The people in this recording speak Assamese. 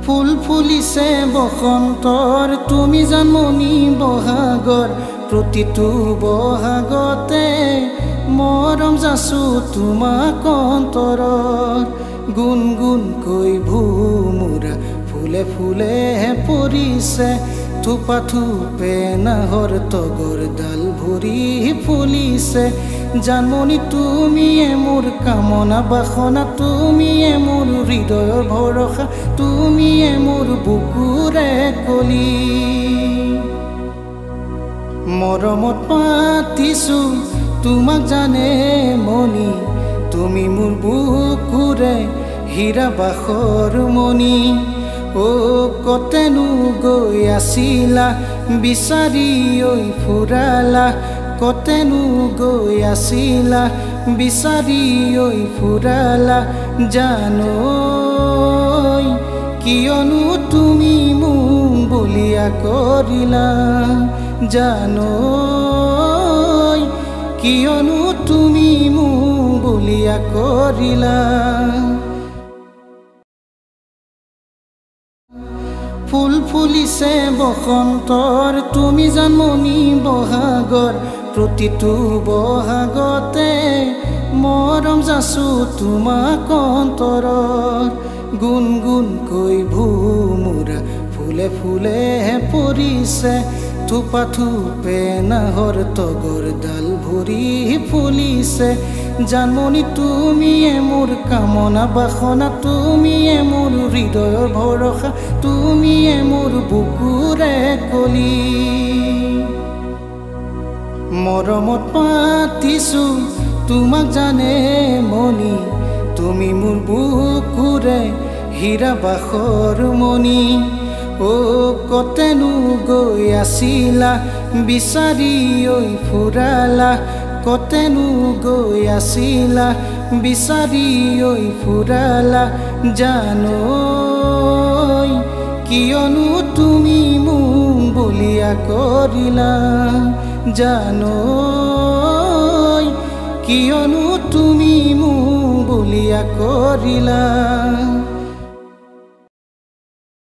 ফুল ফুলিছে বসন্তৰ তুমি জানমণি বহাগৰ প্ৰতিটো বহাগতে মৰম যাচো তোমাক অন্তৰৰ গুণ গুণকৈ ভুমুৰা ফুলে ফুলে পৰিছে থোপা থোপে নাহৰ তগৰ ডাল ভৰি ফুলিছে জানমণি তুমিয়ে মোৰ কামনা বাসনা তুমিয়ে মোৰ হৃদয়ৰ ভৰসা তুমিয়ে মোৰ বুকুৰে কলি মৰমত পাতিছো তোমাক জানে মনি তুমি মোৰ বুকুৰে হীৰা বাখৰ মনি ও কতেনো গৈ আছিলা বিচাৰি ঐ ফুৰালা কতেনো গৈ আছিলা বিচাৰি ঐ ফুৰালা জানো কিয়নো তুমি মোক বলিয়া কৰিলা জানো কিয়নো তুমি মোক বলিয়া কৰিলা ফুল ফুলিছে বসন্তৰ তুমি জানমণি বহাগৰ প্ৰতিটো বহাগতে মৰম যাচো তোমাক অন্তৰৰ গুণ গুণকৈ ভুমুৰা ফুলে ফুলে পৰিছে থোপা থোপে নাহৰ তগৰ ডাল ভৰি ফুলিছে জানমণি তুমিয়ে মোৰ কামনা বাসনা তুমিয়ে মোৰ হৃদয়ৰ ভৰসা তুমিয়ে মোৰ বুকুৰে কলি মৰমত পাতিছো তোমাক জানে মনি তুমি মোৰ বুকুৰে হীৰা বাখৰ মনি ও কতেনো গৈ আছিলা বিচাৰি ঐ ফুৰালা কতেনো গৈ আছিলা বিচাৰি ঐ ফুৰালা জানো কিয়নো তুমি মোক বলিয়া কৰিলা জানো কিয়নো তুমি মোক বলিয়া কৰিলা